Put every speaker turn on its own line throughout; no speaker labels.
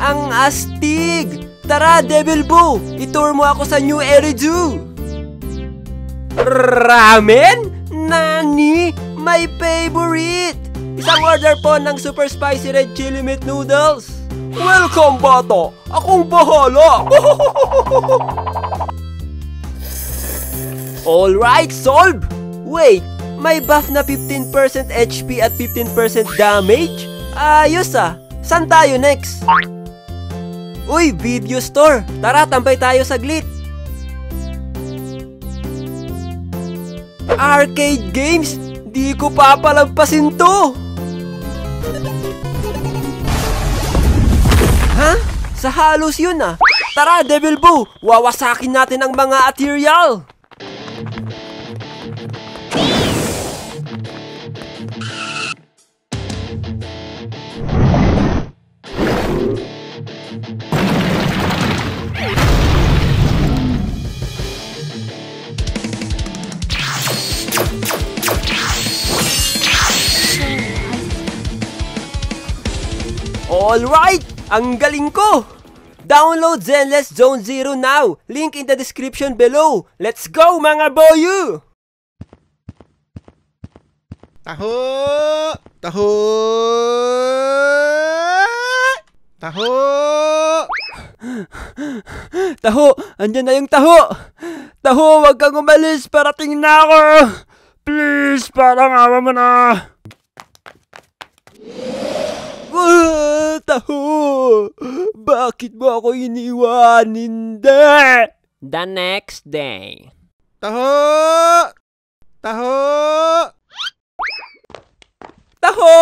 Ang astig! Tara, Devil Boo! Itour mo ako sa New Eridu! Ramen? Nani? My favorite! Isang order po ng super spicy red chili meat noodles! Welcome, bata! Akong bahala! Alright, solve! Wait, may buff na 15% HP at 15% damage? Ayos ah! Saan tayo next? Uy, video store! Tara, tambay tayo saglit! Arcade games? Di ko papalampasin to! Ha? Sa halos yun ah! Tara, Devil Boo! Wawasakin natin ang mga material! Alright! Ang galing ko! Download Zenless Zone Zero now! Link in the description below! Let's go mga boyu!
Taho! Taho! Taho!
Taho! Andyan na yung taho! Taho, wag kang umalis! Parating na ako! Please, parang awa mo na! Taho! Bakit mo ako iniwan? Hindi! The next day.
Taho! Taho!
Taho!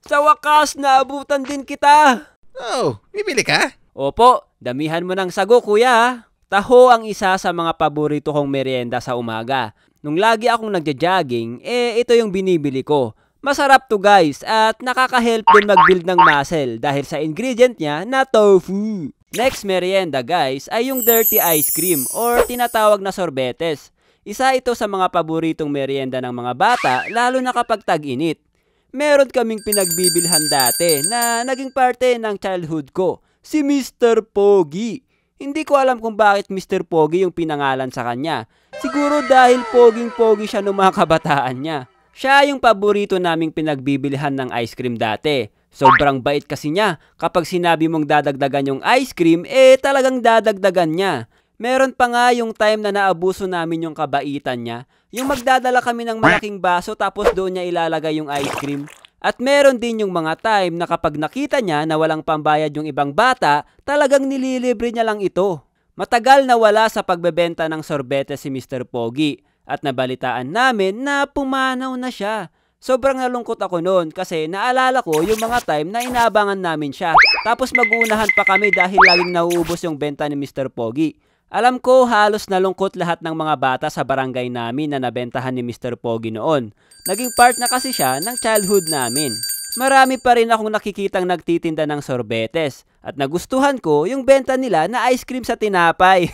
Sa wakas, naabutan din kita!
Oh, bibili ka?
Opo, damihan mo ng sago, kuya. Taho ang isa sa mga paborito kong merienda sa umaga. Nung lagi akong nagja-jogging, ito yung binibili ko. Masarap to guys at nakaka-help din mag-build ng muscle dahil sa ingredient niya na tofu. Next merienda guys ay yung dirty ice cream or tinatawag na sorbetes. Isa ito sa mga paboritong merienda ng mga bata lalo na kapag tag-init. Meron kaming pinagbibilhan dati na naging parte ng childhood ko, si Mr. Pogi. Hindi ko alam kung bakit Mr. Pogi yung pinangalan sa kanya. Siguro dahil poging-pogi siya noong mga kabataan niya. Siya yung paborito naming pinagbibilhan ng ice cream dati. Sobrang bait kasi niya. Kapag sinabi mong dadagdagan yung ice cream, talagang dadagdagan niya. Meron pa nga yung time na naabuso namin yung kabaitan niya. Yung magdadala kami ng malaking baso tapos doon niya ilalagay yung ice cream. At meron din yung mga time na kapag nakita niya na walang pambayad yung ibang bata, talagang nililibre niya lang ito. Matagal na wala sa pagbebenta ng sorbete si Mr. Pogi. At nabalitaan namin na pumanaw na siya. Sobrang nalungkot ako noon kasi naalala ko yung mga time na inaabangan namin siya. Tapos mag-uunahan pa kami dahil laging nauubos yung benta ni Mr. Pogi. Alam ko halos nalungkot lahat ng mga bata sa barangay namin na nabentahan ni Mr. Pogi noon. Naging part na kasi siya ng childhood namin. Marami pa rin akong nakikitang nagtitinda ng sorbetes. At nagustuhan ko yung benta nila na ice cream sa tinapay.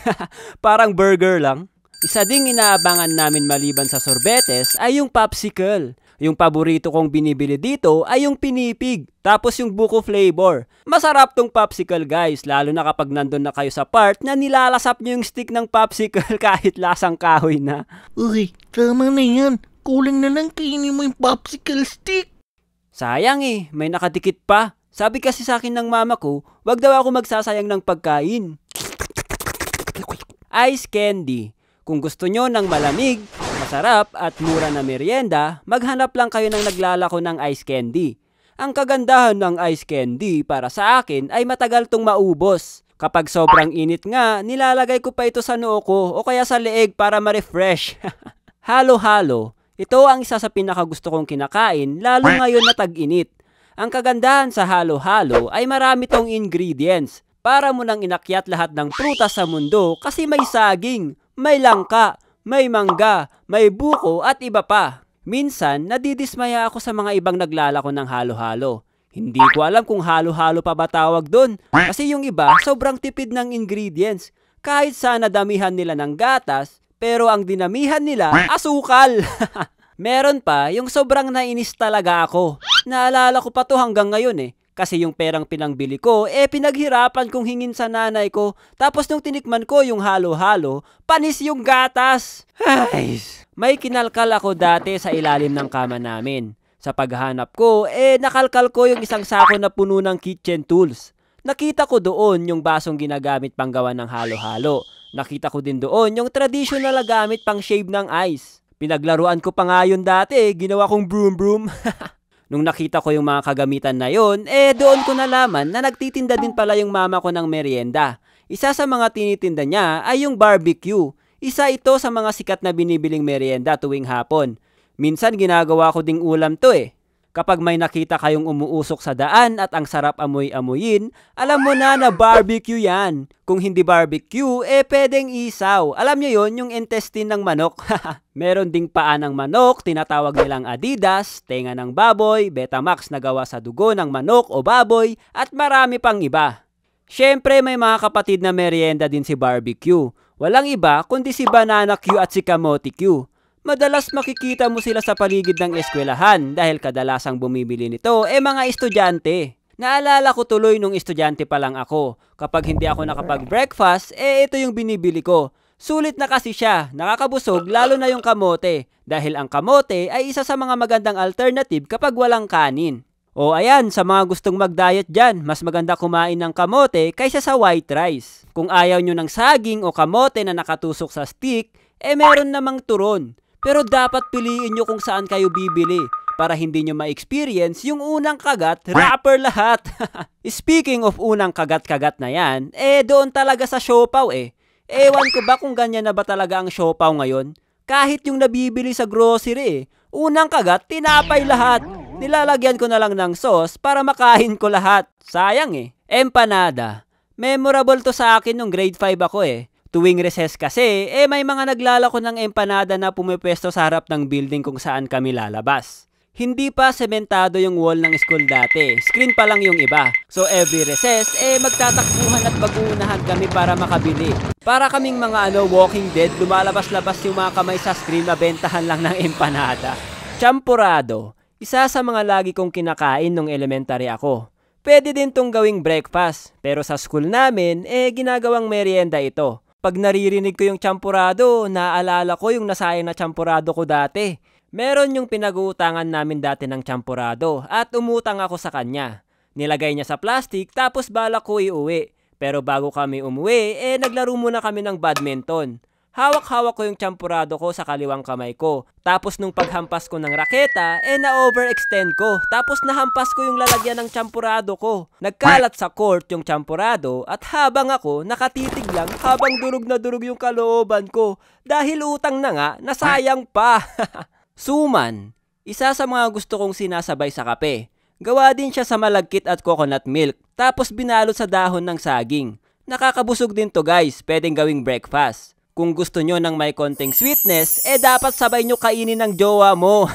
Parang burger lang. Isa ding inaabangan namin maliban sa sorbetes ay yung popsicle. Yung paborito kong binibili dito ay yung pinipig, tapos yung buko flavor. Masarap tong popsicle guys, lalo na kapag nandun na kayo sa part na nilalasap nyo yung stick ng popsicle kahit lasang kahoy na.
Uy, tama na yan. Kulang na lang kainin mo yung popsicle stick.
Sayang may nakadikit pa. Sabi kasi sa akin ng mama ko, wag daw ako magsasayang ng pagkain. Ice candy. Kung gusto nyo ng malamig, masarap at mura na merienda, maghanap lang kayo ng naglalako ng ice candy. Ang kagandahan ng ice candy para sa akin ay matagal tong maubos. Kapag sobrang init nga, nilalagay ko pa ito sa noo ko o kaya sa leeg para ma-refresh. Halo-halo, ito ang isa sa pinakagusto kong kinakain lalo ngayon na tag-init. Ang kagandahan sa halo-halo ay marami tong ingredients. Para mo nang inakyat lahat ng prutas sa mundo kasi may saging, may langka, may mangga, may buko at iba pa. Minsan, nadidismaya ako sa mga ibang naglalako ng halo-halo. Hindi ko alam kung halo-halo pa ba tawag doon kasi yung iba sobrang tipid ng ingredients. Kahit sana damihan nila ng gatas, pero ang dinamihan nila, asukal. Meron pa yung sobrang nainis talaga ako. Naalala ko pa to hanggang ngayon Kasi yung perang pinangbili ko, pinaghirapan kong hingin sa nanay ko. Tapos nung tinikman ko yung halo-halo, panis yung gatas. Ay, may kinalkal ako dati sa ilalim ng kama namin. Sa paghahanap ko, nakalkal ko yung isang sako na puno ng kitchen tools. Nakita ko doon yung basong ginagamit pang gawa ng halo-halo. Nakita ko din doon yung traditional na gamit pang shave ng ice. Pinaglaruan ko pa nga yun dati, ginawa kong broom-broom. Nung nakita ko yung mga kagamitan na yun, doon ko nalaman na nagtitinda din pala yung mama ko ng merienda. Isa sa mga tinitinda niya ay yung barbecue. Isa ito sa mga sikat na binibiling merienda tuwing hapon. Minsan ginagawa ko ding ulam to Kapag may nakita kayong umuusok sa daan at ang sarap amoy-amoyin, alam mo na barbecue yan. Kung hindi barbecue, pwedeng isaw. Alam nyo yon, yung intestine ng manok. Meron ding paa ng manok, tinatawag nilang Adidas, tenga ng baboy, Betamax na gawa sa dugo ng manok o baboy, at marami pang iba. Syempre may mga kapatid na merienda din si barbecue. Walang iba kundi si Banana Q at si Kamote Q. Madalas makikita mo sila sa paligid ng eskwelahan dahil kadalasang bumibili nito mga estudyante. Naalala ko tuloy nung estudyante pa lang ako. Kapag hindi ako nakapag-breakfast, ito yung binibili ko. Sulit na kasi siya, nakakabusog lalo na yung kamote. Dahil ang kamote ay isa sa mga magandang alternative kapag walang kanin. O ayan, sa mga gustong mag-diet dyan, mas maganda kumain ng kamote kaysa sa white rice. Kung ayaw nyo ng saging o kamote na nakatusok sa stick, meron namang turon. Pero dapat piliin nyo kung saan kayo bibili para hindi nyo ma-experience yung unang kagat, wrapper lahat. Speaking of unang kagat-kagat na yan, doon talaga sa siopaw Ewan ko ba kung ganyan na ba talaga ang siopaw ngayon? Kahit yung nabibili sa grocery unang kagat, tinapay lahat. Nilalagyan ko na lang ng sauce para makain ko lahat. Sayang Empanada. Memorable to sa akin nung grade 5 ako Tuwing recess kasi, may mga naglalako ng empanada na pumipwesto sa harap ng building kung saan kami lalabas. Hindi pa sementado yung wall ng school dati. Screen pa lang yung iba. So every recess, magtatakbuhan at mag-uunahan kami para makabili. Para kaming mga Walking Dead, lumalabas-labas yung mga kamay sa screen na bentahan lang ng empanada. Champurado. Isa sa mga lagi kong kinakain nung elementary ako. Pwede din tong gawing breakfast. Pero sa school namin, ginagawang merienda ito. Pag naririnig ko yung champurado, naaalala ko yung nasayang na champurado ko dati. Meron yung pinag-uutangan namin dati ng champurado at umutang ako sa kanya. Nilagay niya sa plastic tapos balak ko iuwi. Pero bago kami umuwi, naglaro muna kami ng badminton. Hawak-hawak ko yung champurado ko sa kaliwang kamay ko. Tapos nung paghampas ko ng raketa, na-overextend ko. Tapos nahampas ko yung lalagyan ng champurado ko. Nagkalat sa court yung champurado at habang ako nakatitig lang habang durog na durog yung kalooban ko. Dahil utang na nga, nasayang pa. Suman. Isa sa mga gusto kong sinasabay sa kape. Gawa din siya sa malagkit at coconut milk. Tapos binalot sa dahon ng saging. Nakakabusog din to guys, pwedeng gawing breakfast. Kung gusto nyo ng may konting sweetness, dapat sabay nyo kainin ng jowa mo.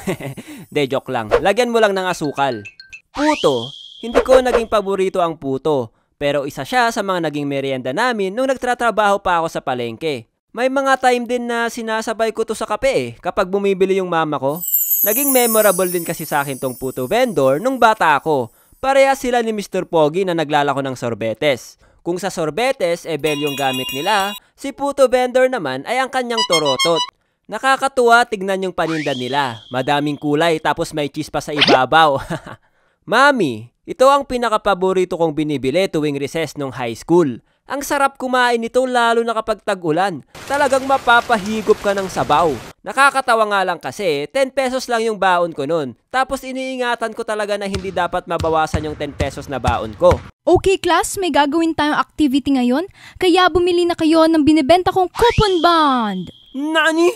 De, joke lang. Lagyan mo lang ng asukal. Puto. Hindi ko naging paborito ang puto. Pero isa siya sa mga naging merienda namin nung nagtratrabaho pa ako sa palengke. May mga time din na sinasabay ko to sa kape kapag bumibili yung mama ko. Naging memorable din kasi sa akin tong puto vendor nung bata ako. Parehas sila ni Mr. Pogi na naglalako ng sorbetes. Kung sa sorbetes, bel yung gamit nila, si puto vendor naman ay ang kanyang torotot. Nakakatuwa tignan yung paninda nila. Madaming kulay tapos may cheese pa sa ibabaw. Mami, ito ang pinakapaborito kong binibili tuwing recess nung high school. Ang sarap kumain nito lalo na kapag tag-ulan. Talagang mapapahigop ka ng sabaw. Nakakatawa nga lang kasi 10 pesos lang yung baon ko nun. Tapos iniingatan ko talaga na hindi dapat mabawasan yung 10 pesos na baon ko.
Okay class, may gagawin tayong activity ngayon. Kaya bumili na kayo ng binibenta kong coupon bond.
Nani?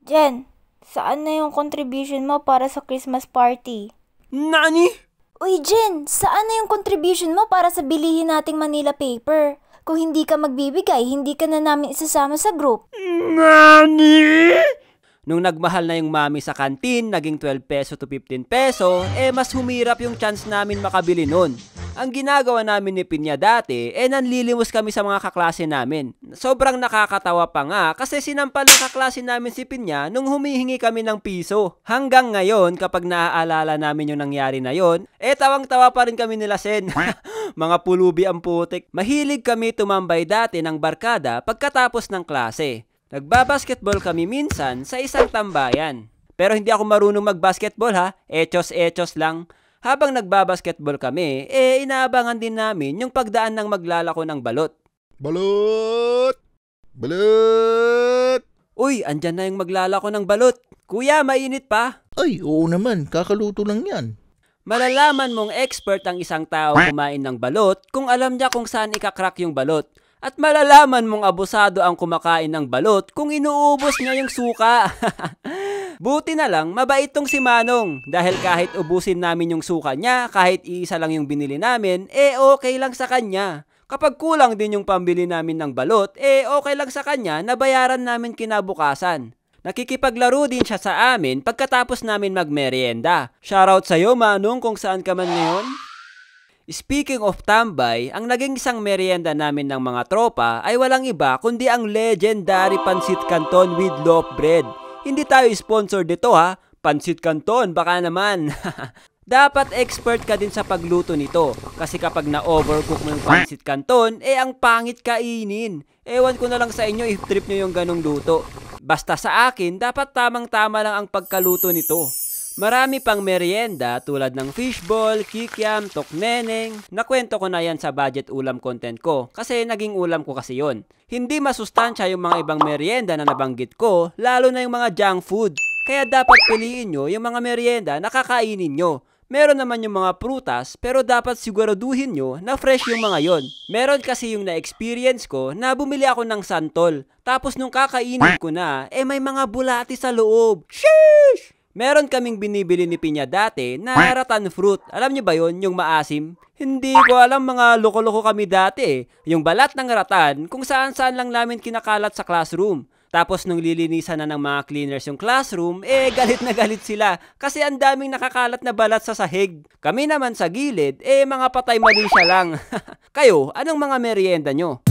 Jen, saan na yung contribution mo para sa Christmas party?
Nani?
Uy Jen, saan na yung contribution mo para sa bilihin nating Manila paper? Kung hindi ka magbibigay, hindi ka na namin isasama sa group.
Nani? Nung nagmahal na yung mami sa kantin, naging 12 peso to 15 peso, mas humirap yung chance namin makabili nun. Ang ginagawa namin ni Pinya dati, nanlilimos kami sa mga kaklase namin. Sobrang nakakatawa pa nga kasi sinampal ng kaklase namin si Pinya nung humihingi kami ng piso. Hanggang ngayon, kapag naaalala namin yung nangyari na yon, tawang-tawa pa rin kami nila Sen. Mga pulubi ang putik. Mahilig kami tumambay dati ng barkada pagkatapos ng klase. Nagbabasketball kami minsan sa isang tambayan. Pero hindi ako marunong magbasketball ha, echos-echos lang. Habang nagbabasketball kami, inaabangan din namin yung pagdaan ng maglalako ng balot.
Balot! Balot!
Uy, andyan na yung maglalako ng balot. Kuya, mainit pa.
Ay, oo naman. Kakaluto lang yan.
Malalaman mong expert ang isang tao kumain ng balot kung alam niya kung saan ikakrak yung balot. At malalaman mong abusado ang kumakain ng balot kung inuubos niya yung suka. Buti na lang, mabait tong si Manong. Dahil kahit ubusin namin yung suka niya, kahit iisa lang yung binili namin, okay lang sa kanya. Kapag kulang din yung pambili namin ng balot, okay lang sa kanya na bayaran namin kinabukasan. Nakikipaglaro din siya sa amin pagkatapos namin magmerienda. Shoutout sa'yo, Manong, kung saan ka man ngayon. Speaking of tambay, ang naging isang merienda namin ng mga tropa ay walang iba kundi ang legendary Pansit Canton with loaf bread. Hindi tayo sponsor dito ha, Pansit Canton baka naman. Dapat expert ka din sa pagluto nito kasi kapag na-overcook mo yung Pansit Canton, ang pangit kainin. Ewan ko na lang sa inyo if trip nyo yung ganong luto. Basta sa akin, dapat tamang-tama lang ang pagkaluto nito. Marami pang merienda tulad ng fishball, kikiam, tokneneng. Nakwento ko na yan sa budget ulam content ko kasi naging ulam ko kasi yon. Hindi masustansya yung mga ibang merienda na nabanggit ko, lalo na yung mga junk food. Kaya dapat piliin nyo yung mga merienda na kakainin nyo. Meron naman yung mga prutas pero dapat siguraduhin nyo na fresh yung mga yon. Meron kasi yung na-experience ko na bumili ako ng santol. Tapos nung kakainin ko na, may mga bulati sa loob. Sheesh! Meron kaming binibili ni Pinya dati na ratan fruit. Alam niyo ba yon, yung maasim? Hindi ko alam, mga loko-loko kami dati. Yung balat ng ratan kung saan-saan lang namin kinakalat sa classroom. Tapos nung lilinisan na ng mga cleaners yung classroom, galit na galit sila kasi ang daming nakakalat na balat sa sahig. Kami naman sa gilid, mga patay mali siya lang. Kayo, anong mga merienda nyo?